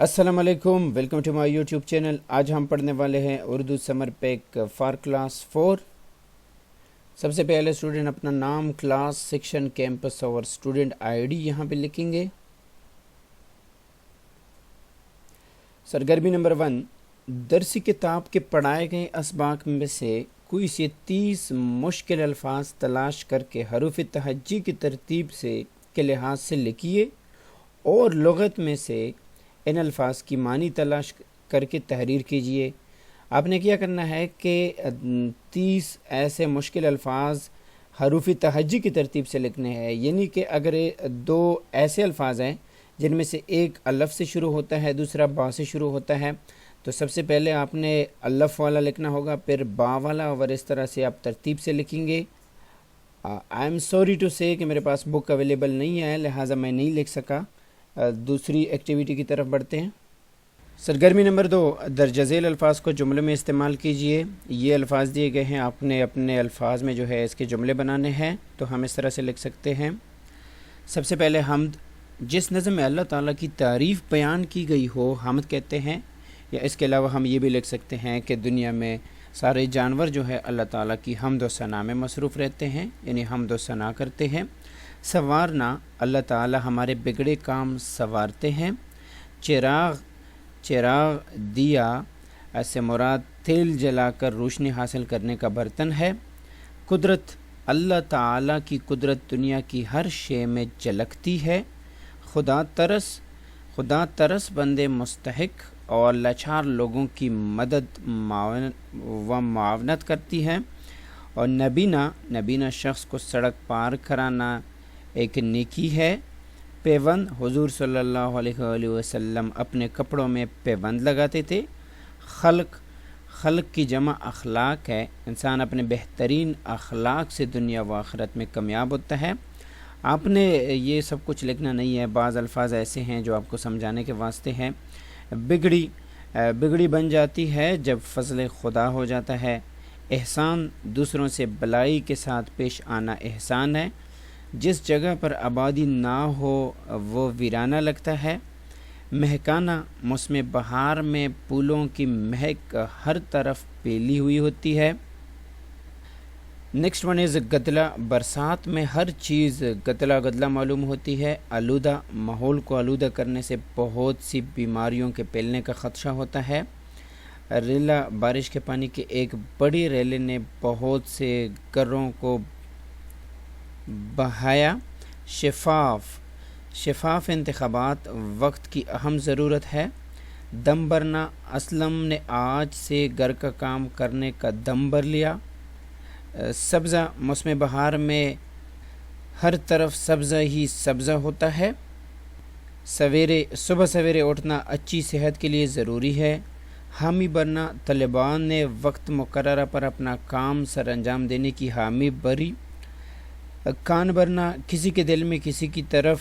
السلام علیکم، welcome to my YouTube channel. آج ہم پڑھنے والے ہیں Urdu summer pack for class 4۔ سب سے پہلے اسٹوڈنٹ اپنا نام، کلاس، سیکشن، کیمپس اور اسٹوڈنٹ آئی ڈی یہاں پہ لکھیں گے۔ سرگرمی نمبر 1، درسی کتاب کے پڑھائے گئے اسباق میں سے کوئی سے 30 مشکل الفاظ تلاش کر کے حروف تہجی کی ترتیب کے لحاظ سے لکھیے اور لغت میں سے ان الفاظ کی معنی تلاش کر کے تحریر کیجیے۔ آپ نے کیا کرنا ہے کہ 30 ایسے مشکل الفاظ حروف تہجی کی ترتیب سے لکھنے ہیں، یعنی کہ اگر 2 ایسے الفاظ ہیں جن میں سے ایک الف سے شروع ہوتا ہے، دوسرا با سے شروع ہوتا ہے، تو سب سے پہلے آپ نے الف والا لکھنا ہوگا، پھر با والا، اور اس طرح سے آپ ترتیب سے لکھیں گے۔ آئی ایم سوری ٹو سے کہ میرے پاس بک اویلیبل نہیں ہے، لہٰذا میں نہیں لکھ سکا۔ دوسری ایکٹیویٹی کی طرف بڑھتے ہیں۔ سرگرمی نمبر 2، درجہ ذیل الفاظ کو جملے میں استعمال کیجئے۔ یہ الفاظ دیے گئے ہیں، آپ نے اپنے الفاظ میں جو ہے اس کے جملے بنانے ہیں، تو ہم اس طرح سے لکھ سکتے ہیں۔ سب سے پہلے حمد، جس نظم میں اللہ تعالیٰ کی تعریف بیان کی گئی ہو حمد کہتے ہیں، یا اس کے علاوہ ہم یہ بھی لکھ سکتے ہیں کہ دنیا میں سارے جانور جو ہے اللہ تعالیٰ کی حمد و ثنا میں مصروف رہتے ہیں، یعنی حمد و ثنا کرتے ہیں۔ سنوارنا، اللہ تعالیٰ ہمارے بگڑے کام سنوارتے ہیں۔ چراغ دیا سے مراد تیل جلا کر روشنی حاصل کرنے کا برتن ہے۔ قدرت، اللہ تعالیٰ کی قدرت دنیا کی ہر شے میں جھلکتی ہے۔ خدا ترس بندے مستحق اور لاچار لوگوں کی مدد و معاونت کرتی ہے۔ اور نبینا شخص کو سڑک پار کرانا ایک نیکی ہے۔ پیوند، حضور صلی اللہ علیہ وآلہ وسلم اپنے کپڑوں میں پیوند لگاتے تھے۔ خلق کی جمع اخلاق ہے، انسان اپنے بہترین اخلاق سے دنیا و آخرت میں کامیاب ہوتا ہے۔ آپ نے یہ سب کچھ لکھنا نہیں ہے، بعض الفاظ ایسے ہیں جو آپ کو سمجھانے کے واسطے ہیں۔ بگڑی بن جاتی ہے جب فضل خدا ہو جاتا ہے۔ احسان، دوسروں سے بلائی کے ساتھ پیش آنا احسان ہے۔ جس جگہ پر آبادی نہ ہو وہ ویرانہ لگتا ہے۔ مہکانا، موسم بہار میں پھولوں کی مہک ہر طرف پھیلی ہوئی ہوتی ہے۔ نیکسٹ ون از گدلا، برسات میں ہر چیز گدلا معلوم ہوتی ہے۔ آلودہ، ماحول کو آلودہ کرنے سے بہت سی بیماریوں کے پھیلنے کا خدشہ ہوتا ہے۔ ریلا، بارش کے پانی کے ایک بڑی ریلے نے بہت سے گھروں کو بہایا۔ شفاف انتخابات وقت کی اہم ضرورت ہے۔ دم بھرنا، اسلم نے آج سے گھر کا کام کرنے کا دم بھر لیا۔ سبزہ، موسم بہار میں ہر طرف سبزہ ہی سبزہ ہوتا ہے۔ صبح سویرے اٹھنا اچھی صحت کے لیے ضروری ہے۔ حامی بننا، طالبان نے وقت مقررہ پر اپنا کام سر انجام دینے کی حامی بھری۔ کان بھرنا، کسی کے دل میں کسی کی طرف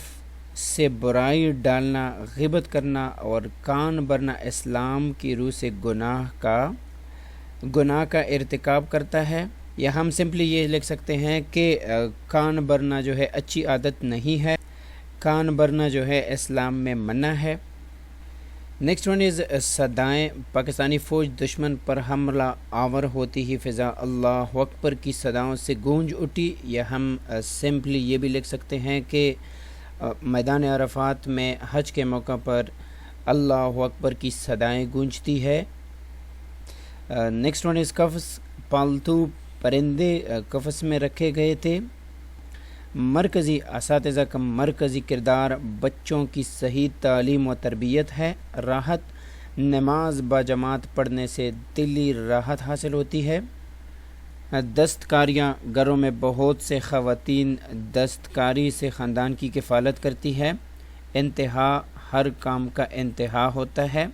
سے برائی ڈالنا، غیبت کرنا، اور کان بھرنا اسلام کی روح سے گناہ کا ارتکاب کرتا ہے۔ یا ہم سمپلی یہ لکھ سکتے ہیں کہ کان بھرنا جو ہے اچھی عادت نہیں ہے، کان بھرنا جو ہے اسلام میں منع ہے۔ نیکسٹ ون از صدائیں، پاکستانی فوج دشمن پر حملہ آور ہوتی ہی فضا اللہ اکبر کی صداؤں سے گونج اٹھی۔ یا ہم سمپلی یہ بھی لکھ سکتے ہیں کہ میدان عرفات میں حج کے موقع پر اللہ اکبر کی صدائیں گونجتی ہے۔ نیکسٹ ون از قفس، پالتو پرندے قفس میں رکھے گئے تھے۔ مرکزی، اساتذہ کا مرکزی کردار بچوں کی صحیح تعلیم و تربیت ہے۔ راحت، نماز باجماعت پڑھنے سے دلی راحت حاصل ہوتی ہے۔ دستکاریاں، گھروں میں بہت سے خواتین دستکاری سے خاندان کی کفالت کرتی ہے۔ انتہا، ہر کام کا انتہا ہوتا ہے۔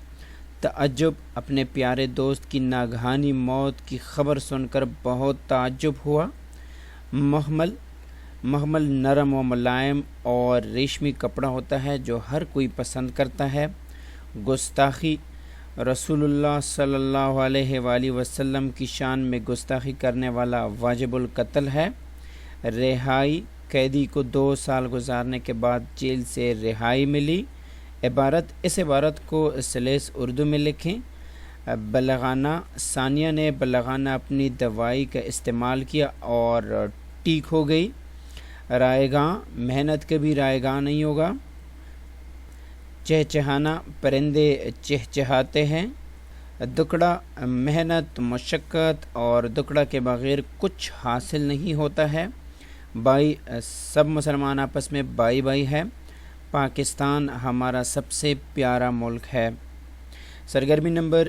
تعجب، اپنے پیارے دوست کی ناگہانی موت کی خبر سن کر بہت تعجب ہوا۔ محمل نرم و ملائم اور ریشمی کپڑا ہوتا ہے جو ہر کوئی پسند کرتا ہے۔ گستاخی، رسول اللہ صلی اللہ علیہ وآلہ وسلم کی شان میں گستاخی کرنے والا واجب القتل ہے۔ رہائی، قیدی کو 2 سال گزارنے کے بعد جیل سے رہائی ملی۔ اس عبارت کو سلیس اردو میں لکھیں۔ بلغانہ، ثانیہ نے بلغانہ اپنی دوائی کا استعمال کیا اور ٹھیک ہو گئی۔ رائے گاں، محنت کبھی رائے گاں نہیں ہوگا۔ چہچہانا، پرندے چہچہاتے ہیں۔ دکڑا، محنت، مشقت اور دکڑا کے بغیر کچھ حاصل نہیں ہوتا ہے۔ بائی، سب مسلمان آپس میں بائی بائی ہے۔ پاکستان ہمارا سب سے پیارا ملک ہے۔ سرگرمی نمبر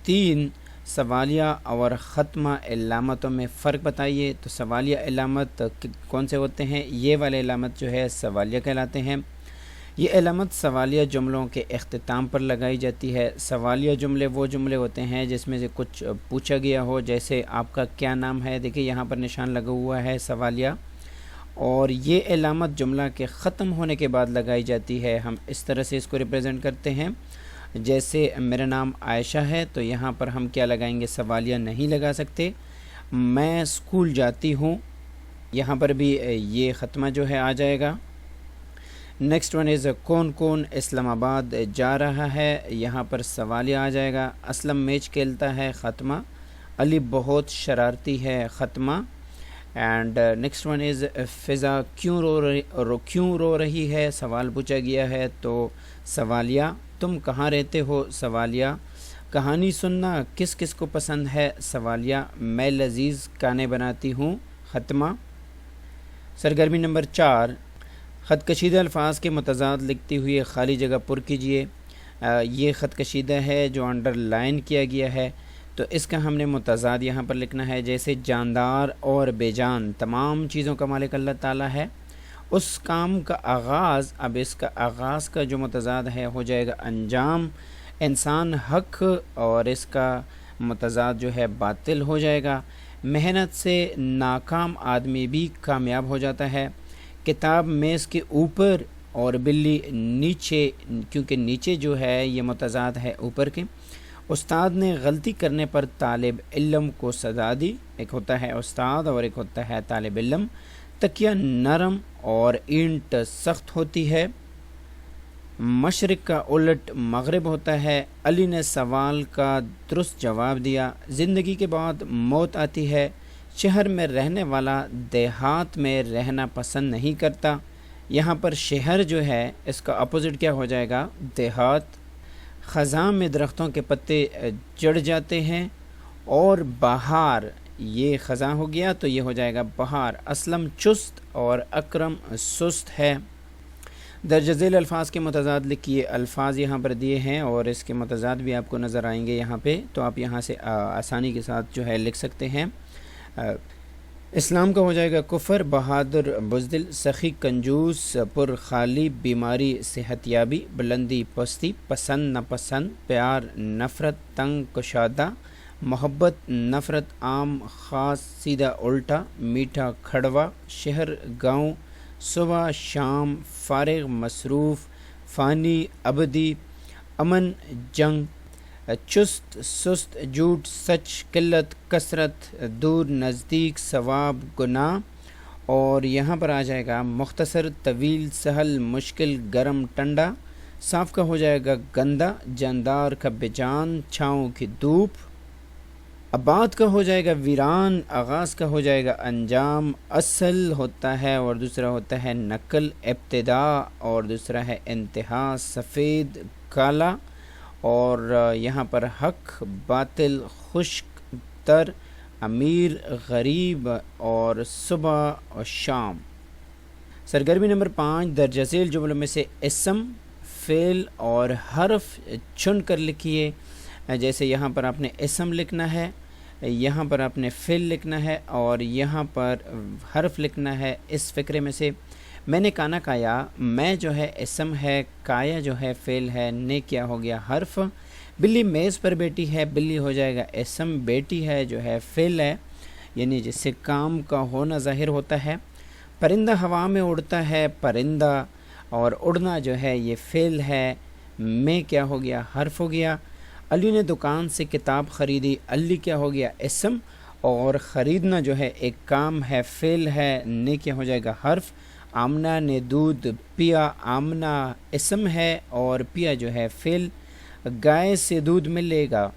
3، سوالیہ اور ختمہ علامتوں میں فرق بتائیے۔ تو سوالیہ علامت کون سے ہوتے ہیں؟ یہ والے علامت جو ہے سوالیہ کہلاتے ہیں۔ یہ علامت سوالیہ جملوں کے اختتام پر لگائی جاتی ہے۔ سوالیہ جملے وہ جملے ہوتے ہیں جس میں سے کچھ پوچھا گیا ہو، جیسے آپ کا کیا نام ہے، دیکھیں یہاں پر نشان لگا ہوا ہے سوالیہ، اور یہ علامت جملہ کے ختم ہونے کے بعد لگائی جاتی ہے۔ ہم اس طرح سے اس کو ریپرزینٹ کرتے ہیں، جیسے میرا نام عائشہ ہے تو یہاں پر ہم کیا لگائیں گے؟ سوالیہ نہیں لگا سکتے۔ میں اسکول جاتی ہوں، یہاں پر بھی یہ ختمہ جو ہے آ جائے گا۔ نیکسٹ ون از کون کون اسلام آباد جا رہا ہے، یہاں پر سوالیہ آ جائے گا۔ اسلم میچ کھیلتا ہے، ختمہ۔ علی بہت شرارتی ہے، ختمہ۔ اینڈ نیکسٹ ون از فضا کیوں رو رہی ہے، سوال پوچھا گیا ہے تو سوالیہ۔ تم کہاں رہتے ہو، سوالیہ۔ کہانی سننا کس کس کو پسند ہے، سوالیہ۔ میں لذیذ گانے بناتی ہوں، ختمہ۔ سرگرمی نمبر 4، خط کشیدہ الفاظ کے متضاد لکھتے ہوئے خالی جگہ پر کیجیے۔ یہ خط کشیدہ ہے جو انڈر لائن کیا گیا ہے، تو اس کا ہم نے متضاد یہاں پر لکھنا ہے، جیسے جاندار اور بے جان تمام چیزوں کا مالک اللہ تعالیٰ ہے۔ اس کام کا آغاز، اب اس کا آغاز کا جو متضاد ہے ہو جائے گا انجام، انسان حق، اور اس کا متضاد جو ہے باطل ہو جائے گا۔ محنت سے ناکام آدمی بھی کامیاب ہو جاتا ہے۔ کتاب میز کے اوپر اور بلی نیچے، کیونکہ نیچے جو ہے یہ متضاد ہے اوپر کے۔ استاد نے غلطی کرنے پر طالب علم کو سزا دی، ایک ہوتا ہے استاد اور ایک ہوتا ہے طالب علم۔ تکیہ نرم اور اینٹ سخت ہوتی ہے۔ مشرق کا الٹ مغرب ہوتا ہے۔ علی نے سوال کا درست جواب دیا۔ زندگی کے بعد موت آتی ہے۔ شہر میں رہنے والا دیہات میں رہنا پسند نہیں کرتا۔ یہاں پر شہر جو ہے اس کا اپوزٹ کیا ہو جائے گا؟ دیہات۔ خزاں میں درختوں کے پتے جڑ جاتے ہیں، اور بہار، یہ خزاں ہو گیا تو یہ ہو جائے گا بہار۔ اسلم چست اور اکرم سست ہے۔ درج ذیل الفاظ کے متضاد لکھیے۔ الفاظ یہاں پر دیے ہیں اور اس کے متضاد بھی آپ کو نظر آئیں گے یہاں پہ، تو آپ یہاں سے آسانی کے ساتھ جو ہے لکھ سکتے ہیں۔ اسلام کا ہو جائے گا کفر، بہادر بزدل، سخی کنجوس، پر خالی، بیماری صحت یابی، بلندی پستی، پسند ناپسند، پیار نفرت، تنگ کشادہ، محبت نفرت، عام خاص سیدھا الٹا، میٹھا کھڑوا، شہر گاؤں، صبح شام، فارغ مصروف، فانی ابدی، امن جنگ، چست سست، جھوٹ سچ، قلت کثرت، دور نزدیک، ثواب گناہ، اور یہاں پر آ جائے گا مختصر، طویل، سہل، مشکل، گرم ٹھنڈا۔ صاف کا ہو جائے گا گندا، جاندار کا بے جان، چھاؤں کی دھوپ۔ آباد کا ہو جائے گا ویران، آغاز کا ہو جائے گا انجام۔ اصل ہوتا ہے اور دوسرا ہوتا ہے نقل، ابتدا اور دوسرا ہے انتہا۔ سفید کالا، اور یہاں پر حق باطل، خشک تر، امیر غریب، اور صبح اور شام۔ سرگرمی نمبر 5، درج ذیل جملوں میں سے اسم، فعل اور حرف چن کر لکھیے۔ جیسے یہاں پر آپ نے اسم لکھنا ہے، یہاں پر آپ نے فعل لکھنا ہے، اور یہاں پر حرف لکھنا ہے اس فقرے میں سے۔ میں نے کھانا کھایا، میں جو ہے اسم ہے، کایا جو ہے فعل ہے، نے کیا ہو گیا حرف۔ بلی میز پر بیٹی ہے، بلی ہو جائے گا اسم، بیٹی ہے جو ہے فعل ہے، یعنی جس سے کام کا ہونا ظاہر ہوتا ہے۔ پرندہ ہوا میں اڑتا ہے، پرندہ، اور اڑنا جو ہے یہ فعل ہے، میں کیا ہو گیا حرف ہو گیا۔ علی نے دکان سے کتاب خریدی، علی کیا ہو گیا اسم، اور خریدنا جو ہے ایک کام ہے، فعل ہے، نے کیا ہو جائے گا حرف۔ آمنہ نے دودھ پیا، آمنہ اسم ہے اور پیا جو ہے فعل۔ گائے سے دودھ ملے گا،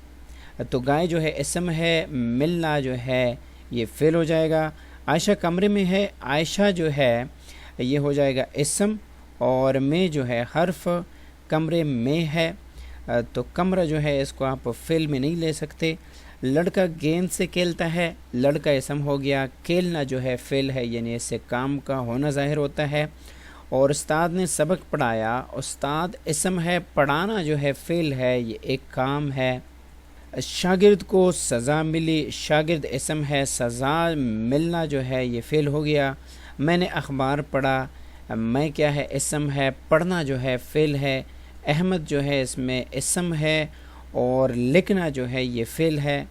تو گائے جو ہے اسم ہے، ملنا جو ہے یہ فعل ہو جائے گا۔ عائشہ کمرے میں ہے، عائشہ جو ہے یہ ہو جائے گا اسم، اور میں جو ہے حرف، کمرے میں ہے، تو کمرہ جو ہے اس کو آپ فعل میں نہیں لے سکتے۔ لڑکا گیند سے کھیلتا ہے، لڑکا اسم ہو گیا، کھیلنا جو ہے فعل ہے، یعنی اس سے کام کا ہونا ظاہر ہوتا ہے۔ اور استاد نے سبق پڑھایا، استاد اسم ہے، پڑھانا جو ہے فعل ہے، یہ ایک کام ہے۔ شاگرد کو سزا ملی، شاگرد اسم ہے، سزا ملنا جو ہے یہ فعل ہو گیا۔ میں نے اخبار پڑھا، میں کیا ہے اسم ہے، پڑھنا جو ہے فعل ہے۔ احمد جو ہے اس میں اسم ہے اور لکھنا جو ہے یہ فعل ہے۔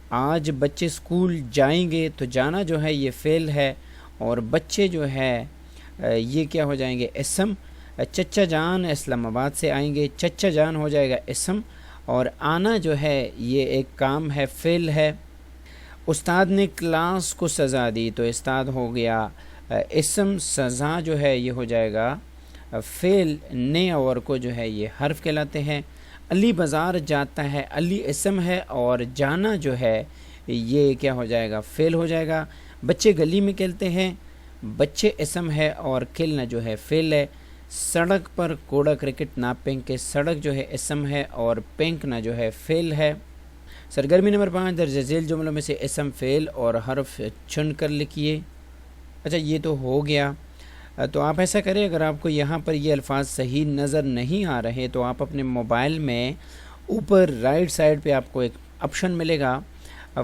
آج بچے اسکول جائیں گے، تو جانا جو ہے یہ فعل ہے، اور بچے جو ہے یہ کیا ہو جائیں گے اسم۔ چچا جان اسلام آباد سے آئیں گے، چچا جان ہو جائے گا اسم، اور آنا جو ہے یہ ایک کام ہے، فعل ہے۔ استاد نے کلاس کو سزا دی، تو استاد ہو گیا اسم، سزا جو ہے یہ ہو جائے گا فعل، نے اور کو جو ہے یہ حرف کہلاتے ہیں۔ علی بازار جاتا ہے، علی اسم ہے اور جانا جو ہے یہ کیا ہو جائے گا فعل ہو جائے گا۔ بچے گلی میں کھیلتے ہیں، بچے اسم ہے اور کھیلنا جو ہے فعل ہے۔ سڑک پر کوڑا کرکٹ نہ پھینکے، سڑک جو ہے اسم ہے اور پھینکنا جو ہے فعل ہے۔ سرگرمی نمبر 5، درج ذیل جملوں میں سے اسم، فعل اور حرف چن کر لکھیے۔ اچھا یہ تو ہو گیا، تو آپ ایسا کریں، اگر آپ کو یہاں پر یہ الفاظ صحیح نظر نہیں آ رہے تو آپ اپنے موبائل میں اوپر رائٹ سائڈ پہ آپ کو ایک آپشن ملے گا،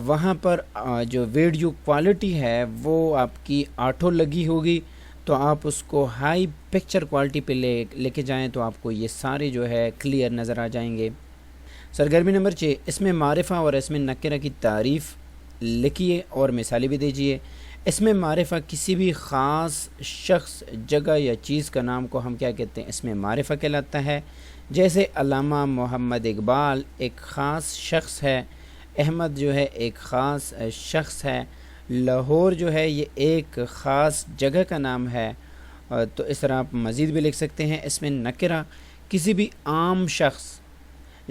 وہاں پر جو ویڈیو کوالٹی ہے وہ آپ کی آٹو لگی ہوگی، تو آپ اس کو ہائی پکچر کوالٹی پہ لے کے جائیں تو آپ کو یہ سارے جو ہے کلیئر نظر آ جائیں گے۔ سرگرمی نمبر 6، اس میں معرفہ اور اس میں نکرہ کی تعریف لکھیے اور مثالیں بھی دیجیے۔ اس میں معرفہ کسی بھی خاص شخص، جگہ یا چیز کا نام کو ہم کیا کہتے ہیں، اس میں معرفہ کہلاتا ہے۔ جیسے علامہ محمد اقبال ایک خاص شخص ہے، احمد جو ہے ایک خاص شخص ہے، لاہور جو ہے یہ ایک خاص جگہ کا نام ہے، تو اس طرح آپ مزید بھی لکھ سکتے ہیں۔ اس میں نکرہ کسی بھی عام شخص،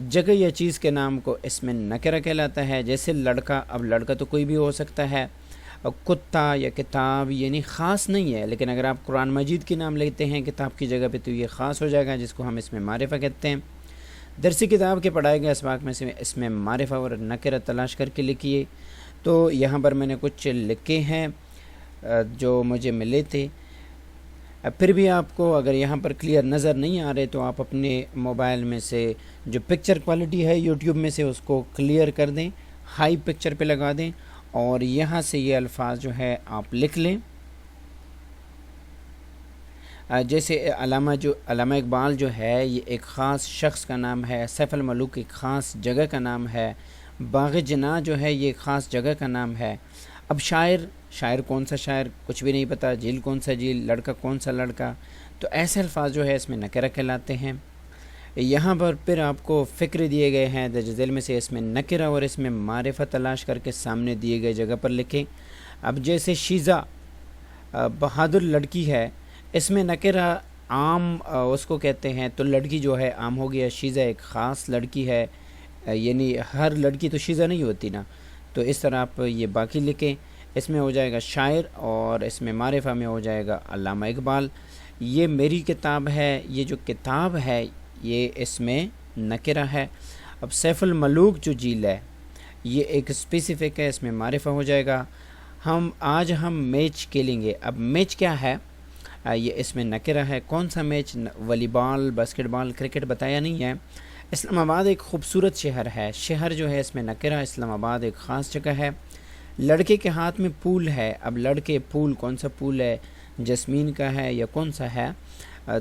جگہ یا چیز کے نام کو اس میں نکرہ کہلاتا ہے۔ جیسے لڑکا، اب لڑکا تو کوئی بھی ہو سکتا ہے، کتا یا کتاب یعنی خاص نہیں ہے، لیکن اگر آپ قرآن مجید کے نام لیتے ہیں کتاب کی جگہ پہ تو یہ خاص ہو جائے گا، جس کو ہم اس میں معرفہ کہتے ہیں۔ درسی کتاب کے پڑھائے گئے اسباق میں سے اس میں معرفہ اور نکرہ تلاش کر کے لکھیے۔ تو یہاں پر میں نے کچھ لکھے ہیں جو مجھے ملے تھے، پھر بھی آپ کو اگر یہاں پر کلیئر نظر نہیں آ رہے تو آپ اپنے موبائل میں سے جو پکچر کوالٹی ہے یوٹیوب میں سے اس کو کلیئر کر دیں، ہائی پکچر پہ لگا دیں، اور یہاں سے یہ الفاظ جو ہے آپ لکھ لیں۔ جیسے علامہ اقبال جو ہے یہ ایک خاص شخص کا نام ہے، سیف الملوک ایک خاص جگہ کا نام ہے، باغ جناح جو ہے یہ ایک خاص جگہ کا نام ہے۔ اب شاعر کون سا شاعر، کچھ بھی نہیں پتہ، جھیل کون سا جھیل، لڑکا کون سا لڑکا، تو ایسے الفاظ جو ہے اس میں نکرہ کہلاتے ہیں۔ یہاں پر پھر آپ کو فکر دیے گئے ہیں درج ذیل میں سے اس میں نکرہ اور اس میں معرفہ تلاش کر کے سامنے دیے گئے جگہ پر لکھیں۔ اب جیسے شیزہ بہادر لڑکی ہے، اس میں نکرہ عام اس کو کہتے ہیں، تو لڑکی جو ہے عام ہو گیا، شیزہ ایک خاص لڑکی ہے، یعنی ہر لڑکی تو شیزہ نہیں ہوتی نا، تو اس طرح آپ یہ باقی لکھیں۔ اس میں ہو جائے گا شاعر اور اس میں معرفہ میں ہو جائے گا علامہ اقبال۔ یہ میری کتاب ہے، یہ جو کتاب ہے یہ اس میں نکرہ ہے۔ اب سیف الملوک جو جھیل ہے یہ ایک اسپیسیفک ہے، اس میں معرفہ ہو جائے گا۔ آج ہم میچ کھیلیں گے، اب میچ کیا ہے، یہ اس میں نکرہ ہے۔ کون سا میچ، والی بال، باسکٹ بال، کرکٹ بتایا نہیں ہے۔ اسلام آباد ایک خوبصورت شہر ہے، شہر جو ہے اس میں نکرہ، اسلام آباد ایک خاص جگہ ہے۔ لڑکے کے ہاتھ میں پھول ہے، اب لڑکے پھول کون سا پھول ہے، جسمین کا ہے یا کون سا ہے،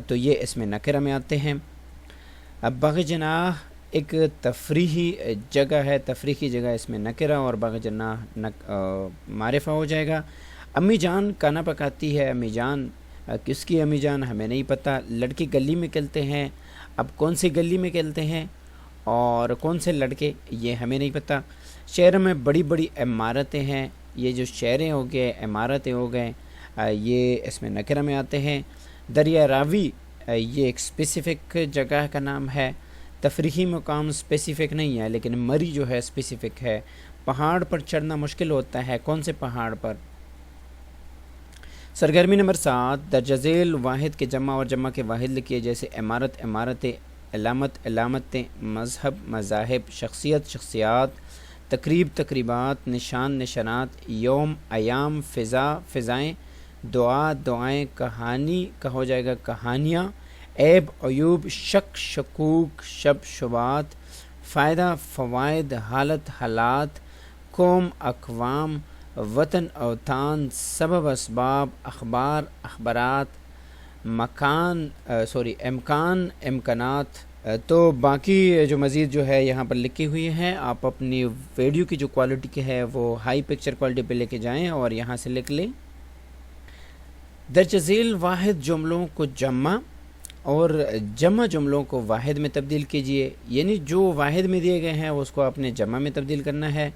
تو یہ اس میں نکرہ میں آتے ہیں۔ اب باغ جناح ایک تفریحی جگہ ہے، تفریحی جگہ اس میں نکرہ اور باغ جناح معرفہ ہو جائے گا۔ امی جان کھانا پکاتی ہے، امی جان کس کی امی جان ہمیں نہیں پتہ۔ لڑکے گلی میں کھیلتے ہیں، اب کون سی گلی میں کھیلتے ہیں اور کون سے لڑکے یہ ہمیں نہیں پتہ۔ شہر میں بڑی بڑی عمارتیں ہیں، یہ جو شہریں ہو گئے، عمارتیں ہو گئے، یہ اس میں نکرہ میں آتے ہیں۔ دریا راوی یہ ایک اسپیسیفک جگہ کا نام ہے۔ تفریحی مقام اسپیسیفک نہیں ہے، لیکن مری جو ہے اسپیسیفک ہے۔ پہاڑ پر چڑھنا مشکل ہوتا ہے، کون سے پہاڑ پر؟ سرگرمی نمبر 7، درجہ ذیل واحد کے جمع اور جمع کے واحد لکھیے، جیسے عمارت عمارتیں، علامت علامتیں، مذہب مذاہب، شخصیت شخصیات، تقریب تقریبات، نشان نشانات، یوم ایام، فضا فضائیں، دعا دعائیں، کہانی کا ہو جائے گا کہانیاں، عیب عیوب، شک شکوک، شب شبات، فائدہ فوائد، حالت حالات، قوم اقوام، وطن اوطان، سبب اسباب، اخبار اخبارات، امکان امکانات۔ تو باقی جو مزید جو ہے یہاں پر لکھی ہوئی ہیں، آپ اپنی ویڈیو کی جو کوالٹی کی ہے وہ ہائی پکچر کوالٹی پہ لے کے جائیں اور یہاں سے لکھ لیں۔ درجہ ذیل واحد جملوں کو جمع اور جمع جملوں کو واحد میں تبدیل کیجئے، یعنی جو واحد میں دیے گئے ہیں اس کو آپ نے جمع میں تبدیل کرنا ہے،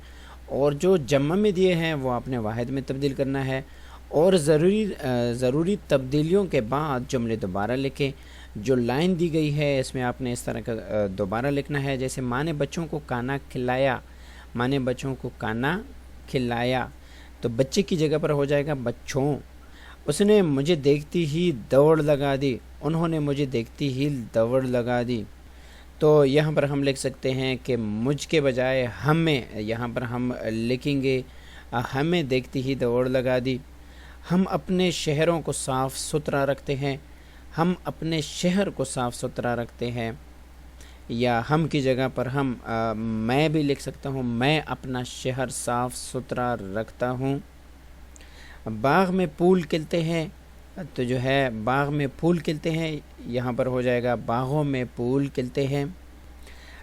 اور جو جمع میں دیے ہیں وہ آپ نے واحد میں تبدیل کرنا ہے، اور ضروری تبدیلیوں کے بعد جملے دوبارہ لکھیں۔ جو لائن دی گئی ہے اس میں آپ نے اس طرح کا دوبارہ لکھنا ہے، جیسے ماں نے بچوں کو کھانا کھلایا، ماں نے بچوں کو کھانا کھلایا، تو بچے کی جگہ پر ہو جائے گا بچوں۔ اس نے مجھے دیکھتی ہی دوڑ لگا دی، انہوں نے مجھے دیکھتی ہی دوڑ لگا دی۔ تو یہاں پر ہم لکھ سکتے ہیں کہ مجھ کے بجائے ہمیں، یہاں پر ہم لکھیں گے ہمیں دیکھتی ہی دوڑ لگا دی۔ ہم اپنے شہروں کو صاف ستھرا رکھتے ہیں، ہم اپنے شہر کو صاف ستھرا رکھتے ہیں، یا ہم کی جگہ پر ہم میں بھی لکھ سکتا ہوں، میں اپنا شہر صاف ستھرا رکھتا ہوں۔ باغ میں پھول کھلتے ہیں، تو جو ہے باغ میں پھول کھلتے ہیں، یہاں پر ہو جائے گا باغوں میں پھول کھلتے ہیں۔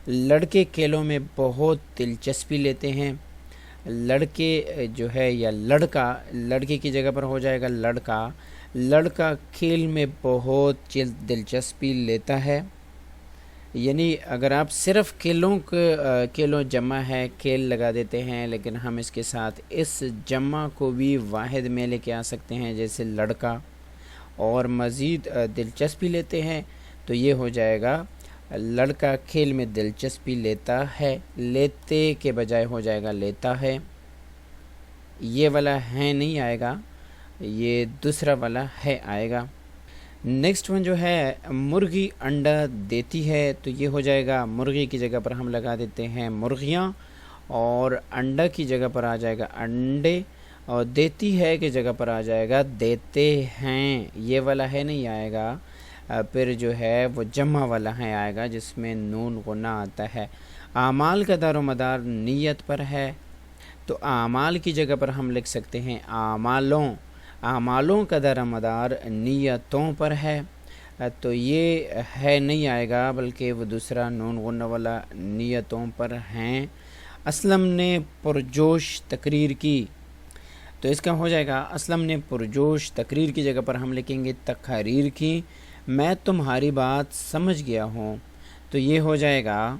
لڑکے کھیلوں میں بہت دلچسپی لیتے ہیں، لڑکے جو ہے یا لڑکا، لڑکے کی جگہ پر ہو جائے گا لڑکا، لڑکا کھیل میں بہت دلچسپی لیتا ہے۔ یعنی اگر آپ صرف کھیلوں جمع ہے کھیل لگا دیتے ہیں، لیکن ہم اس کے ساتھ اس جمع کو بھی واحد میں لے کے آ سکتے ہیں، جیسے لڑکا، اور مزید دلچسپی لیتے ہیں تو یہ ہو جائے گا لڑکا کھیل میں دلچسپی لیتا ہے، لیتے کے بجائے ہو جائے گا لیتا ہے۔ یہ والا ہے نہیں آئے گا، یہ دوسرا والا ہے آئے گا۔ نیکسٹ ون جو ہے مرغی انڈا دیتی ہے، تو یہ ہو جائے گا مرغی کی جگہ پر ہم لگا دیتے ہیں مرغیاں، اور انڈا کی جگہ پر آ جائے گا انڈے، اور دیتی ہے کی جگہ پر آ جائے گا دیتے ہیں۔ یہ والا ہے نہیں آئے گا، پھر جو ہے وہ جمع والا ہے آئے گا جس میں نون غنہ آتا ہے۔ اعمال کا دار و مدار نیت پر ہے، تو اعمال کی جگہ پر ہم لکھ سکتے ہیں اعمالوں کا دار و مدار نیتوں پر ہے، تو یہ ہے نہیں آئے گا بلکہ وہ دوسرا نون غنہ والا نیتوں پر ہیں۔ اسلم نے پرجوش تقریر کی، تو اس کا ہو جائے گا اسلم نے پرجوش تقریر کی جگہ پر ہم لکھیں گے تقاریر کی۔ میں تمہاری بات سمجھ گیا ہوں، تو یہ ہو جائے گا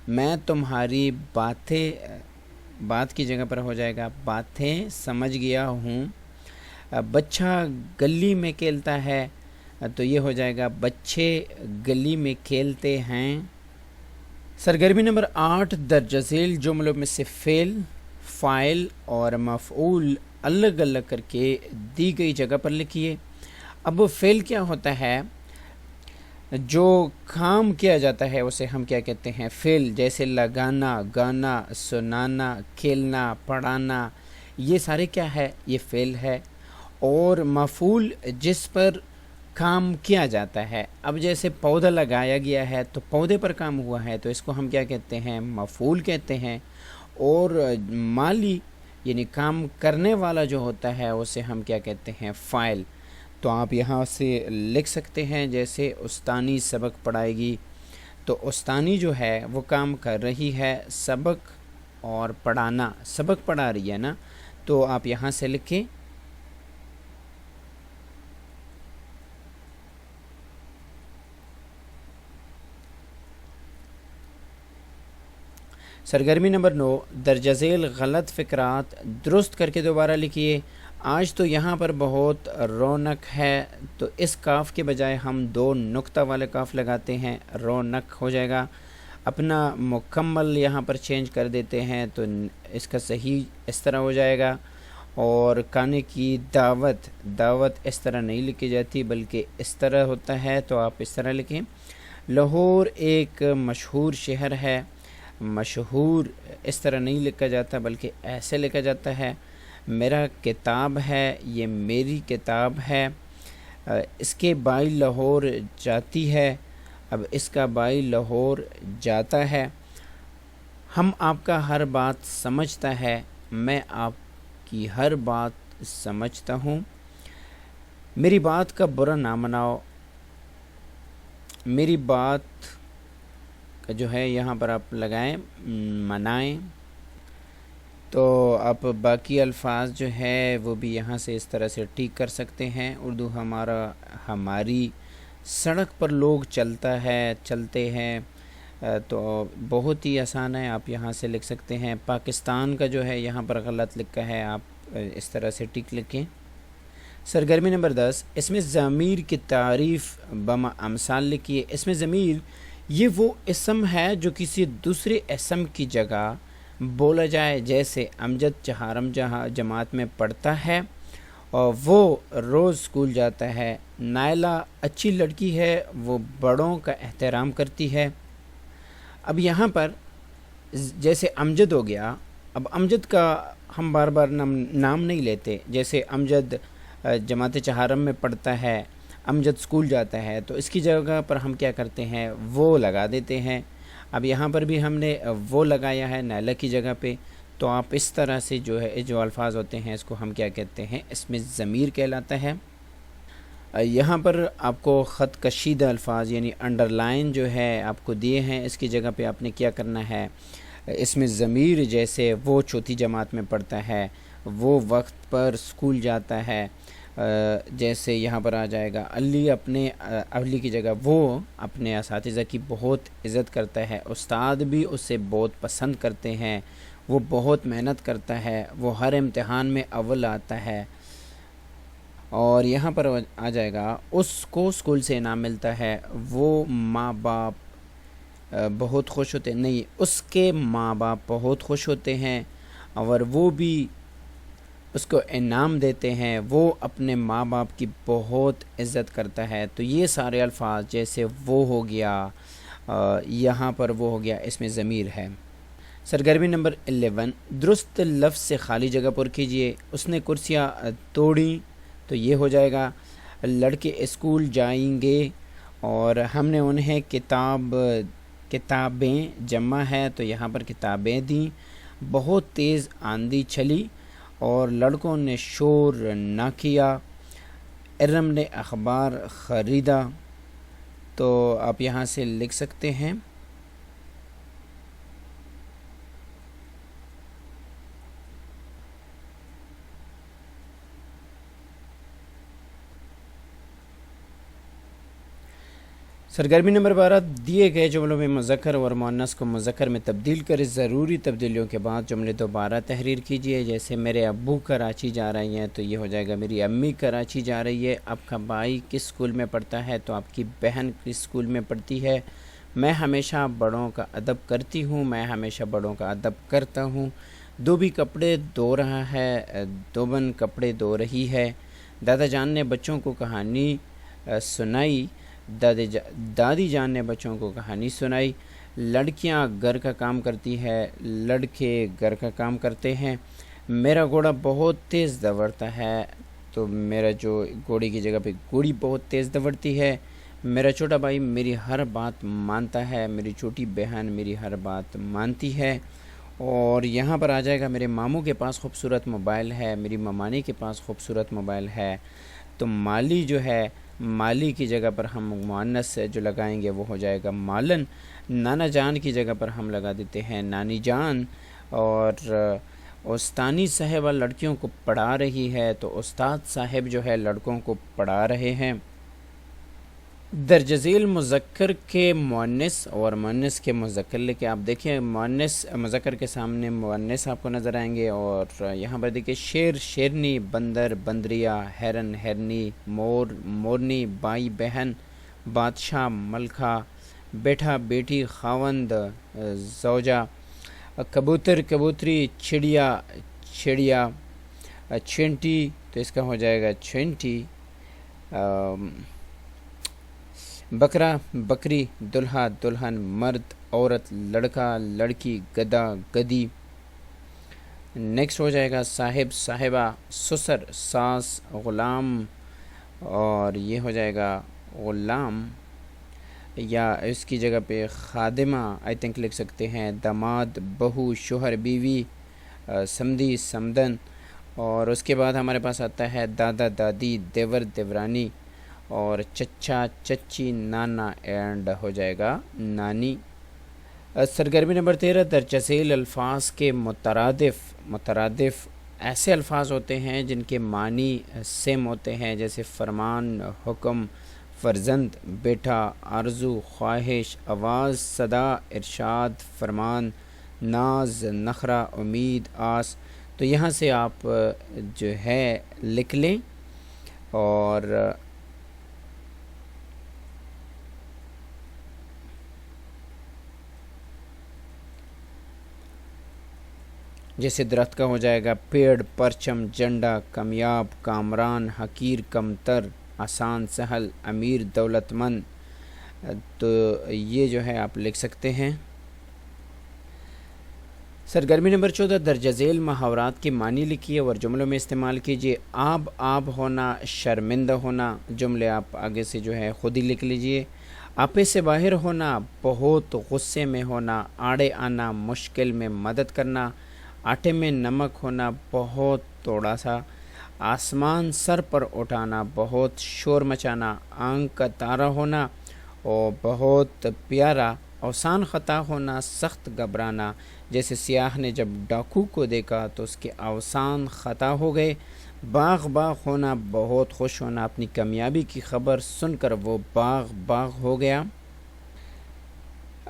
میں تمہاری بات کی جگہ پر ہو جائے گا باتیں سمجھ گیا ہوں۔ بچہ گلی میں کھیلتا ہے، تو یہ ہو جائے گا بچے گلی میں کھیلتے ہیں۔ سرگرمی نمبر 8، درجہ ذیل جملوں میں سے فعل، فاعل اور مفعول الگ الگ کر کے دی گئی جگہ پر لکھیے۔ اب فعل کیا ہوتا ہے؟ جو کام کیا جاتا ہے اسے ہم کیا کہتے ہیں؟ فعل، جیسے لگانا، گانا، سنانا، کھیلنا، پڑھانا، یہ سارے کیا ہے؟ یہ فعل ہے۔ اور مفعول جس پر کام کیا جاتا ہے، اب جیسے پودا لگایا گیا ہے تو پودے پر کام ہوا ہے، تو اس کو ہم کیا کہتے ہیں؟ مفعول کہتے ہیں۔ اور مالی یعنی کام کرنے والا جو ہوتا ہے اسے ہم کیا کہتے ہیں؟ فاعل۔ تو آپ یہاں سے لکھ سکتے ہیں، جیسے استانی سبق پڑھائے گی، تو استانی جو ہے وہ کام کر رہی ہے، سبق اور پڑھانا، سبق پڑھا رہی ہے نا، تو آپ یہاں سے لکھیں سرگرمی نمبر 9، درجہ ذیل غلط فقرات درست کر کے دوبارہ لکھیے۔ آج تو یہاں پر بہت رونق ہے، تو اس کاف کے بجائے ہم دو نقطہ والے کاف لگاتے ہیں، رونق ہو جائے گا۔ اپنا مکمل یہاں پر چینج کر دیتے ہیں تو اس کا صحیح اس طرح ہو جائے گا۔ اور کھانے کی دعوت، دعوت اس طرح نہیں لکھی جاتی بلکہ اس طرح ہوتا ہے، تو آپ اس طرح لکھیں۔ لاہور ایک مشہور شہر ہے، مشہور اس طرح نہیں لکھا جاتا بلکہ ایسے لکھا جاتا ہے۔ میرا کتاب ہے، یہ میری کتاب ہے۔ اس کے بائی لاہور جاتی ہے، اب اس کا بائی لاہور جاتا ہے۔ ہم آپ کا ہر بات سمجھتا ہے، میں آپ کی ہر بات سمجھتا ہوں۔ میری بات کا برا نہ مناؤ، میری بات کا جو ہے یہاں پر آپ لگائیں منائیں۔ تو آپ باقی الفاظ جو ہے وہ بھی یہاں سے اس طرح سے ٹھیک کر سکتے ہیں۔ اردو ہماری سڑک پر لوگ چلتے ہیں، تو بہت ہی آسان ہے، آپ یہاں سے لکھ سکتے ہیں۔ پاکستان کا جو ہے یہاں پر غلط لکھا ہے، آپ اس طرح سے ٹک لکھیں۔ سرگرمی نمبر 10، اس میں ضمیر کی تعریف بما امثال لکھیے۔ اس میں ضمیر یہ وہ اسم ہے جو کسی دوسرے اسم کی جگہ بولا جائے، جیسے امجد چہارم جماعت میں پڑھتا ہے اور وہ روز اسکول جاتا ہے۔ نائلہ اچھی لڑکی ہے، وہ بڑوں کا احترام کرتی ہے۔ اب یہاں پر جیسے امجد ہو گیا، اب امجد کا ہم بار بار نام نہیں لیتے، جیسے امجد جماعت چہارم میں پڑھتا ہے، امجد اسکول جاتا ہے، تو اس کی جگہ پر ہم کیا کرتے ہیں، وہ لگا دیتے ہیں۔ اب یہاں پر بھی ہم نے وہ لگایا ہے نائلہ کی جگہ پہ، تو آپ اس طرح سے جو الفاظ ہوتے ہیں اس کو ہم کیا کہتے ہیں، اس میں ضمیر کہلاتا ہے۔ یہاں پر آپ کو خط کشیدہ الفاظ یعنی انڈر لائن جو ہے آپ کو دیے ہیں، اس کی جگہ پہ آپ نے کیا کرنا ہے، اس میں ضمیر جیسے وہ چوتھی جماعت میں پڑھتا ہے، وہ وقت پر اسکول جاتا ہے، جیسے یہاں پر آ جائے گا علی علی کی جگہ وہ اپنے اساتذہ کی بہت عزت کرتا ہے، استاد بھی اسے بہت پسند کرتے ہیں، وہ بہت محنت کرتا ہے، وہ ہر امتحان میں اول آتا ہے۔ اور یہاں پر آ جائے گا اس کو اسکول سے انعام ملتا ہے، وہ ماں باپ بہت خوش ہوتے ہیں، نہیں، اس کے ماں باپ بہت خوش ہوتے ہیں اور وہ بھی اس کو انعام دیتے ہیں، وہ اپنے ماں باپ کی بہت عزت کرتا ہے۔ تو یہ سارے الفاظ جیسے وہ ہو گیا، یہاں پر وہ ہو گیا، اس میں ضمیر ہے۔ سرگرمی نمبر 11، درست لفظ سے خالی جگہ پر کیجئے۔ اس نے کرسیاں توڑیں، تو یہ ہو جائے گا لڑکے اسکول جائیں گے، اور ہم نے انہیں کتابیں جمع ہے، تو یہاں پر کتابیں دیں۔ بہت تیز آندھی چلی اور لڑکوں نے شور نہ کیا۔ ارم نے اخبار خریدا، تو آپ یہاں سے لکھ سکتے ہیں۔ سرگرمی نمبر 12، دیے گئے جملوں میں مذکر اور مؤنث کو مذکر میں تبدیل کریں۔ ضروری تبدیلیوں کے بعد جملے دوبارہ تحریر کیجیے، جیسے میرے ابو کراچی جا رہی ہیں، تو یہ ہو جائے گا میری امی کراچی جا رہی ہے۔ آپ کا بھائی کس اسکول میں پڑھتا ہے، تو آپ کی بہن کس اسکول میں پڑھتی ہے۔ میں ہمیشہ بڑوں کا ادب کرتی ہوں، میں ہمیشہ بڑوں کا ادب کرتا ہوں۔ دھوبی کپڑے دھو رہا ہے، دھوبن کپڑے دھو رہی ہے۔ دادا جان نے بچوں کو کہانی سنائی، دادی جان نے بچوں کو کہانی سنائی۔ لڑکیاں گھر کا کام کرتی ہے، لڑکے گھر کا کام کرتے ہیں۔ میرا گھوڑا بہت تیز دوڑتا ہے، تو میرا جو گھوڑے کی جگہ پہ گھوڑی بہت تیز دوڑتی ہے۔ میرا چھوٹا بھائی میری ہر بات مانتا ہے، میری چھوٹی بہن میری ہر بات مانتی ہے۔ اور یہاں پر آ جائے گا میرے ماموں کے پاس خوبصورت موبائل ہے، میری ممانی کے پاس خوبصورت موبائل ہے۔ تو مالی جو ہے، مالی کی جگہ پر ہم مؤنث جو لگائیں گے وہ ہو جائے گا مالن۔ نانا جان کی جگہ پر ہم لگا دیتے ہیں نانی جان۔ اور استانی صاحبہ لڑکیوں کو پڑھا رہی ہے، تو استاد صاحب جو ہے لڑکوں کو پڑھا رہے ہیں۔ درج ذیل مذکر کے مؤنث اور مؤنث کے مذکر لے کے آپ دیکھیں، مؤنث مذکر کے سامنے مؤنث آپ کو نظر آئیں گے، اور یہاں پر دیکھیں شیر شیرنی، بندر بندریا، ہرن ہرنی، مور مورنی، بائی بہن، بادشاہ ملکہ، بیٹھا بیٹی، خاوند زوجہ، کبوتر کبوتری، چڑیا چڑیا، چھینٹی تو اس کا ہو جائے گا چھینٹی، بکرا بکری، دلہا دلہن، مرد عورت، لڑکا لڑکی، گدھا گدھی۔ نیکسٹ ہو جائے گا صاحب صاحبہ، سسر ساس، غلام، اور یہ ہو جائے گا غلام، یا اس کی جگہ پہ خادمہ آئی تھنک لکھ سکتے ہیں، داماد بہو، شوہر بیوی، سمدھی سمدن، اور اس کے بعد ہمارے پاس آتا ہے دادا دادی، دیور دیورانی، اور چچا چچی، نانا اینڈ ہو جائے گا نانی۔ سرگرمی نمبر 13، درج ذیل الفاظ کے مترادف ایسے الفاظ ہوتے ہیں جن کے معنی سیم ہوتے ہیں، جیسے فرمان، حکم، فرزند، بیٹا، آرزو، خواہش، آواز، صدا، ارشاد، فرمان، ناز، نخرہ، امید، آس۔ تو یہاں سے آپ جو ہے لکھ لیں، اور جیسے درخت کا ہو جائے گا پیڑ، پرچم، جھنڈا، کامیاب، کامران، حقیر، کمتر، آسان، سہل، امیر، دولت مند۔ تو یہ جو ہے آپ لکھ سکتے ہیں۔ سرگرمی نمبر 14، درج ذیل محاورات کے معنی لکھیے اور جملوں میں استعمال کیجیے۔ آب ہونا، شرمندہ ہونا، جملے آپ آگے سے جو ہے خود ہی لکھ لیجیے۔ آپے سے باہر ہونا، بہت غصے میں ہونا، آڑے آنا، مشکل میں مدد کرنا، آٹے میں نمک ہونا، بہت تھوڑا سا، آسمان سر پر اٹھانا، بہت شور مچانا، آنکھ کا تارا ہونا، اور بہت پیارا، اوسان خطا ہونا، سخت گھبرانا، جیسے سیاح نے جب ڈاکو کو دیکھا تو اس کے اوسان خطا ہو گئے۔ باغ ہونا، بہت خوش ہونا، اپنی کامیابی کی خبر سن کر وہ باغ ہو گیا۔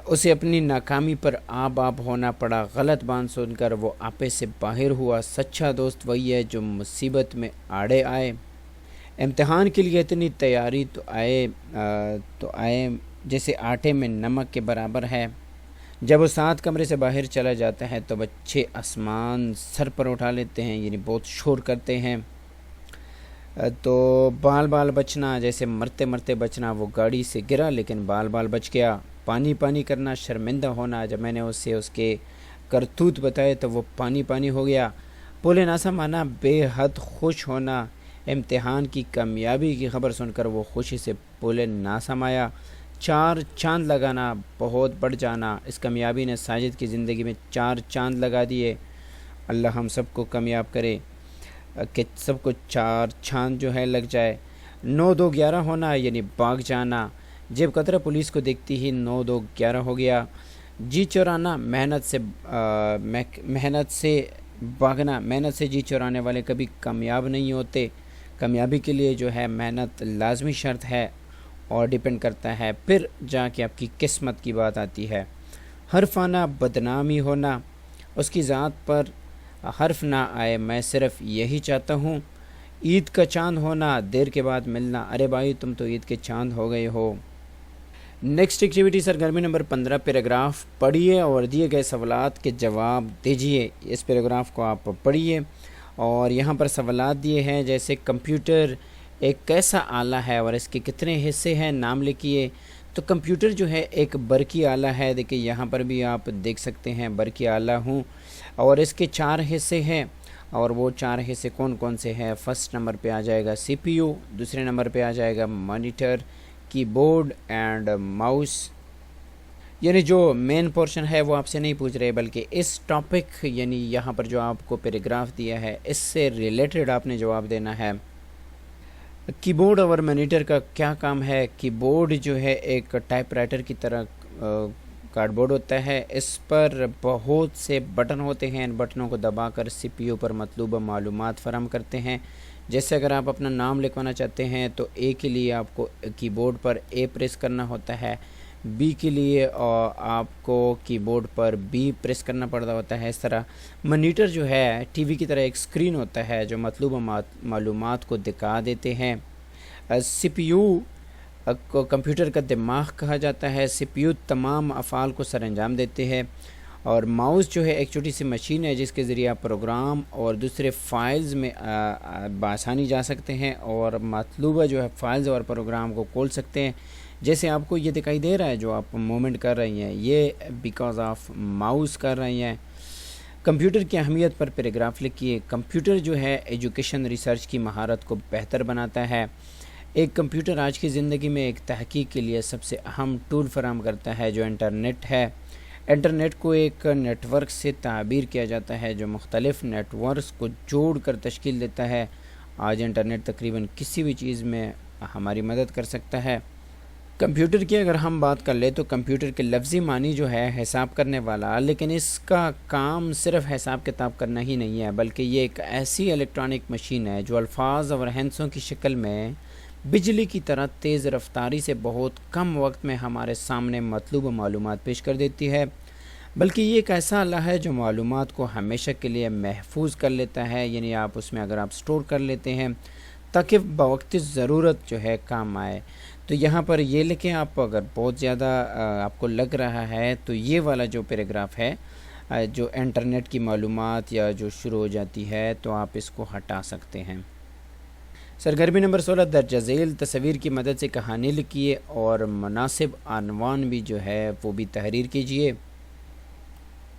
اسے اپنی ناکامی پر آب ہونا پڑا، غلط بات سن کر وہ آپے سے باہر ہوا۔ سچا دوست وہی ہے جو مصیبت میں آڑے آئے۔ امتحان کے لیے اتنی تیاری تو آئے جیسے آٹے میں نمک کے برابر ہے۔ جب وہ 7 کمرے سے باہر چلا جاتا ہے تو بچے آسمان سر پر اٹھا لیتے ہیں، یعنی بہت شور کرتے ہیں۔ تو بال بچنا، جیسے مرتے بچنا، وہ گاڑی سے گرا لیکن بال بچ گیا۔ پانی کرنا، شرمندہ ہونا، جب میں نے اسے اس کے کرتوت بتائے تو وہ پانی ہو گیا۔ پولے ناسا مانا بے حد خوش ہونا، امتحان کی کامیابی کی خبر سن کر وہ خوشی سے پولے ناسا آیا۔ 4 چاند لگانا، بہت بڑھ جانا، اس کامیابی نے ساجد کی زندگی میں 4 چاند لگا دیے۔ اللہ ہم سب کو کامیاب کرے کہ سب کو 4 چاند جو ہے لگ جائے۔ 9 2 11 ہونا، یعنی بھاگ جانا، جیب کترا پولیس کو دیکھتی ہی 9 2 11 ہو گیا۔ جی چورانا، محنت سے بھاگنا، محنت سے جی چورانے والے کبھی کامیاب نہیں ہوتے۔ کامیابی کے لیے جو ہے محنت لازمی شرط ہے اور ڈیپینڈ کرتا ہے، پھر جا کے آپ کی قسمت کی بات آتی ہے۔ حرف آنا، بدنامی ہونا، اس کی ذات پر حرف نہ آئے، میں صرف یہی چاہتا ہوں۔ عید کا چاند ہونا، دیر کے بعد ملنا، ارے بھائی تم تو عید کے چاند ہو گئے ہو۔ نیکسٹ ایکٹیویٹی سرگرمی نمبر 15، پیراگراف پڑھیے اور دیے گئے سوالات کے جواب دیجیے۔ اس پیراگراف کو آپ پڑھیے اور یہاں پر سوالات دیے ہیں، جیسے کمپیوٹر ایک کیسا آلہ ہے اور اس کے کتنے حصے ہیں، نام لکھیے۔ تو کمپیوٹر جو ہے ایک برقی آلہ ہے، دیکھیں یہاں پر بھی آپ دیکھ سکتے ہیں برقی آلہ ہوں، اور اس کے 4 حصے ہیں، اور وہ 4 حصے کون سے ہیں؟ فرسٹ نمبر پہ آ جائے گا سی پی یو، دوسرے نمبر پہ آ جائے گا مانیٹر، کی بورڈ اینڈ ماؤس۔ یعنی جو مین پورشن ہے وہ آپ سے نہیں پوچھ رہے، بلکہ اس ٹاپک یعنی یہاں پر جو آپ کو پیراگراف دیا ہے اس سے ریلیٹڈ آپ نے جواب دینا ہے۔ کی بورڈ اور مانیٹر کا کیا کام ہے؟ کی بورڈ جو ہے ایک ٹائپ رائٹر کی طرح کارڈ بورڈ ہوتا ہے، اس پر بہت سے بٹن ہوتے ہیں، ان بٹنوں کو دبا کر سی پی یو پر مطلوبہ معلومات فراہم کرتے ہیں۔ جیسے اگر آپ اپنا نام لکھوانا چاہتے ہیں تو اے کے لیے آپ کو کی بورڈ پر اے پریس کرنا ہوتا ہے، بی کے لیے آپ کو کی بورڈ پر بی پریس کرنا پڑتا ہوتا ہے۔ اس طرح مانیٹر جو ہے ٹی وی کی طرح ایک اسکرین ہوتا ہے جو مطلوبہ معلومات کو دکھا دیتے ہیں۔ سی پی یو کو کمپیوٹر کا دماغ کہا جاتا ہے۔ سی پی یو تمام افعال کو سر انجام دیتے ہیں، اور ماؤس جو ہے ایک چھوٹی سی مشین ہے جس کے ذریعے آپ پروگرام اور دوسرے فائلز میں بآسانی جا سکتے ہیں اور مطلوبہ جو ہے فائلز اور پروگرام کو کھول سکتے ہیں۔ جیسے آپ کو یہ دکھائی دے رہا ہے جو آپ موومنٹ کر رہی ہیں، یہ بیکاز آف ماؤس کر رہی ہیں۔ کمپیوٹر کی اہمیت پر پیراگراف لکھیے۔ کمپیوٹر جو ہے ایجوکیشن ریسرچ کی مہارت کو بہتر بناتا ہے۔ ایک کمپیوٹر آج کی زندگی میں ایک تحقیق کے لیے سب سے اہم ٹول فراہم کرتا ہے جو انٹرنیٹ ہے۔ انٹرنیٹ کو ایک نیٹ ورک سے تعبیر کیا جاتا ہے جو مختلف نیٹ ورکس کو جوڑ کر تشکیل دیتا ہے۔ آج انٹرنیٹ تقریباً کسی بھی چیز میں ہماری مدد کر سکتا ہے۔ کمپیوٹر کی اگر ہم بات کر لیں تو کمپیوٹر کے لفظی معنی جو ہے حساب کرنے والا، لیکن اس کا کام صرف حساب کتاب کرنا ہی نہیں ہے، بلکہ یہ ایک ایسی الیکٹرانک مشین ہے جو الفاظ اور ہندسوں کی شکل میں بجلی کی طرح تیز رفتاری سے بہت کم وقت میں ہمارے سامنے مطلوبہ معلومات پیش کر دیتی ہے، بلکہ یہ ایک ایسا آلہ ہے جو معلومات کو ہمیشہ کے لیے محفوظ کر لیتا ہے، یعنی آپ اس میں اگر آپ سٹور کر لیتے ہیں تاکہ بوقت ضرورت جو ہے کام آئے۔ تو یہاں پر یہ لکھیں، آپ اگر بہت زیادہ آپ کو لگ رہا ہے تو یہ والا جو پیراگراف ہے جو انٹرنیٹ کی معلومات یا جو شروع ہو جاتی ہے تو آپ اس کو ہٹا سکتے ہیں۔ سرگرمی نمبر 16 درج ذیل تصویر کی مدد سے کہانی لکھیے اور مناسب عنوان بھی جو ہے وہ بھی تحریر کیجیے۔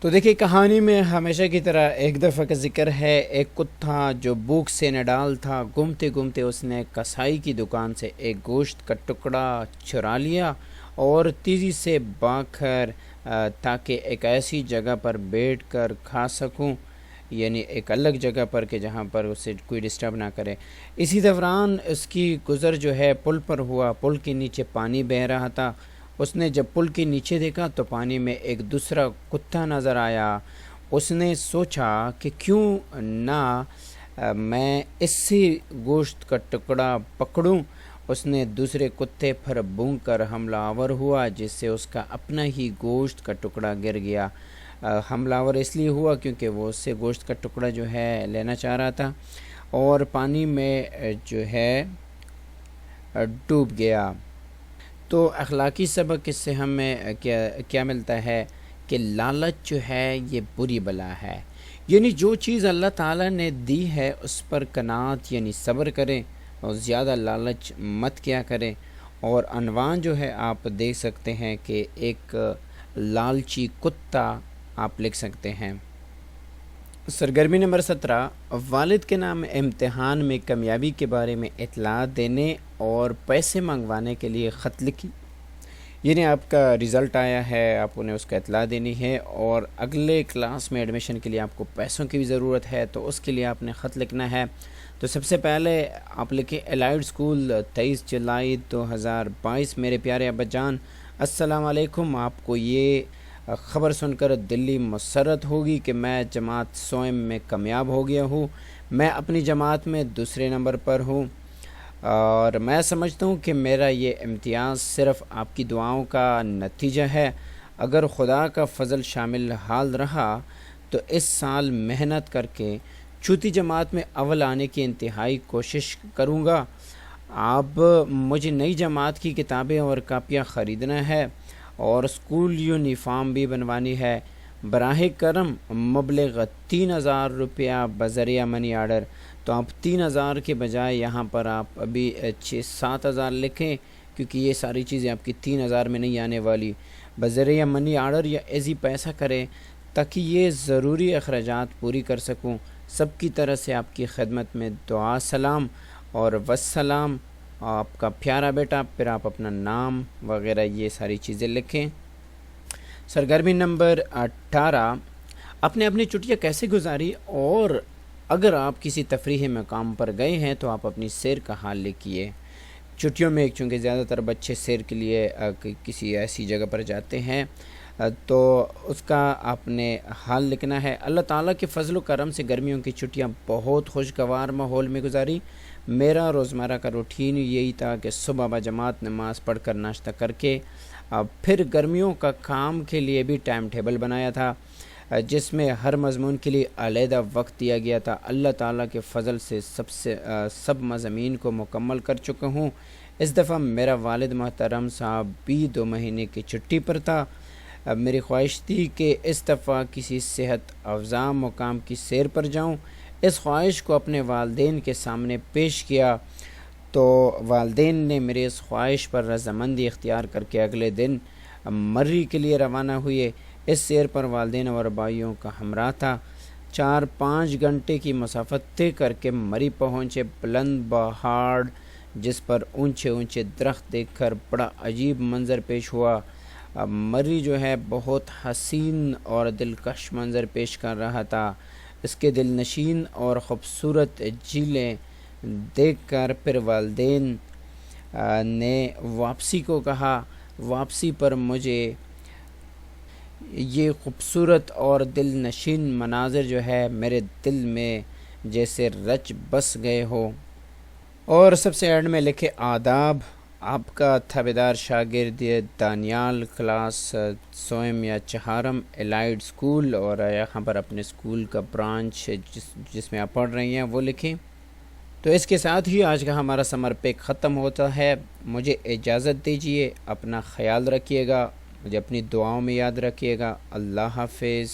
تو دیکھیں کہانی میں ہمیشہ کی طرح ایک دفعہ کا ذکر ہے۔ ایک کتا جو بھوک سے نڈال تھا، گھومتے گھومتے اس نے کسائی کی دکان سے ایک گوشت کا ٹکڑا چرا لیا اور تیزی سے بھاگ کر تاکہ ایک ایسی جگہ پر بیٹھ کر کھا سکوں، یعنی ایک الگ جگہ پر کہ جہاں پر اسے کوئی ڈسٹرب نہ کرے۔ اسی دوران اس کی گزر جو ہے پل پر ہوا۔ پل کے نیچے پانی بہہ رہا تھا۔ اس نے جب پل کے نیچے دیکھا تو پانی میں ایک دوسرا کتا نظر آیا۔ اس نے سوچا کہ کیوں نہ میں اس سے گوشت کا ٹکڑا پکڑوں۔ اس نے دوسرے کتے پر بونگ کر حملہ آور ہوا، جس سے اس کا اپنا ہی گوشت کا ٹکڑا گر گیا۔ حملہ آور اس لیے ہوا کیونکہ وہ اس سے گوشت کا ٹکڑا جو ہے لینا چاہ رہا تھا اور پانی میں جو ہے ڈوب گیا۔ تو اخلاقی سبق اس سے ہمیں کیا ملتا ہے کہ لالچ جو ہے یہ بری بلا ہے، یعنی جو چیز اللہ تعالیٰ نے دی ہے اس پر قناعت یعنی صبر کریں اور زیادہ لالچ مت کیا کریں۔ اور عنوان جو ہے آپ دیکھ سکتے ہیں کہ ایک لالچی کتا آپ لکھ سکتے ہیں۔ سرگرمی نمبر 17 والد کے نام امتحان میں کامیابی کے بارے میں اطلاع دینے اور پیسے منگوانے کے لیے خط لکھی، یعنی آپ کا رزلٹ آیا ہے، آپ انہیں اس کا اطلاع دینی ہے اور اگلے کلاس میں ایڈمیشن کے لیے آپ کو پیسوں کی بھی ضرورت ہے تو اس کے لیے آپ نے خط لکھنا ہے۔ تو سب سے پہلے آپ لکھیں الائڈ اسکول 23 جولائی 2022۔ میرے پیارے ابا جان السلام علیکم، آپ کو یہ خبر سن کر دلی مسرت ہوگی کہ میں جماعت سوئم میں کامیاب ہو گیا ہوں۔ میں اپنی جماعت میں دوسرے نمبر پر ہوں اور میں سمجھتا ہوں کہ میرا یہ امتیاز صرف آپ کی دعاؤں کا نتیجہ ہے۔ اگر خدا کا فضل شامل حال رہا تو اس سال محنت کر کے چوتھی جماعت میں اول آنے کی انتہائی کوشش کروں گا۔ اب مجھے نئی جماعت کی کتابیں اور کاپیاں خریدنا ہے اور اسکول یونیفارم بھی بنوانی ہے۔ براہ کرم مبلغ 3000 روپیہ بذریعہ منی آرڈر۔ تو آپ 3000 کے بجائے یہاں پر آپ ابھی 7,000 لکھیں کیونکہ یہ ساری چیزیں آپ کی 3000 میں نہیں آنے والی۔ بذریعہ منی آرڈر یا ایزی پیسہ کریں تاکہ یہ ضروری اخراجات پوری کر سکوں۔ سب کی طرح سے آپ کی خدمت میں دعا سلام اور وسلام، آپ کا پیارا بیٹا۔ پھر آپ اپنا نام وغیرہ یہ ساری چیزیں لکھیں۔ سرگرمی نمبر 18 آپ نے اپنی چھٹیاں کیسے گزاری، اور اگر آپ کسی تفریحی مقام پر گئے ہیں تو آپ اپنی سیر کا حال لکھیے۔ چھٹیوں میں چونکہ زیادہ تر بچے سیر کے لیے کسی ایسی جگہ پر جاتے ہیں تو اس کا آپ نے حال لکھنا ہے۔ اللہ تعالیٰ کے فضل و کرم سے گرمیوں کی چھٹیاں بہت خوشگوار ماحول میں گزاری۔ میرا روزمرہ کا روٹین یہی تھا کہ صبح بجماعت نماز پڑھ کر ناشتہ کر کے پھر گرمیوں کا کام کے لیے بھی ٹائم ٹیبل بنایا تھا، جس میں ہر مضمون کے لیے علیحدہ وقت دیا گیا تھا۔ اللہ تعالیٰ کے فضل سے سب مضامین کو مکمل کر چکا ہوں۔ اس دفعہ میرا والد محترم صاحب بھی 2 مہینے کی چھٹی پر تھا۔ میری خواہش تھی کہ اس دفعہ کسی صحت افزا مقام کی سیر پر جاؤں۔ اس خواہش کو اپنے والدین کے سامنے پیش کیا تو والدین نے میری اس خواہش پر رضامندی اختیار کر کے اگلے دن مری کے لیے روانہ ہوئے۔ اس سیر پر والدین اور بھائیوں کا ہمراہ تھا۔ 4-5 گھنٹے کی مسافت طے کر کے مری پہنچے۔ بلند پہاڑ جس پر اونچے اونچے درخت دیکھ کر بڑا عجیب منظر پیش ہوا۔ مری جو ہے بہت حسین اور دلکش منظر پیش کر رہا تھا۔ اس کے دل نشین اور خوبصورت جھیلیں دیکھ کر پھر والدین نے واپسی کو کہا۔ واپسی پر مجھے یہ خوبصورت اور دل نشین مناظر جو ہے میرے دل میں جیسے رچ بس گئے ہو۔ اور سب سے اینڈ میں لکھے آداب، آپ کا تھابیدار شاگرد دانیال، کلاس 100 یا 4 الائڈ اسکول، اور یہاں پر اپنے اسکول کا برانچ جس میں آپ پڑھ رہی ہیں وہ لکھیں۔ تو اس کے ساتھ ہی آج کا ہمارا سمر پیک ختم ہوتا ہے۔ مجھے اجازت دیجیے، اپنا خیال رکھیے گا، مجھے اپنی دعاؤں میں یاد رکھیے گا۔ اللہ حافظ۔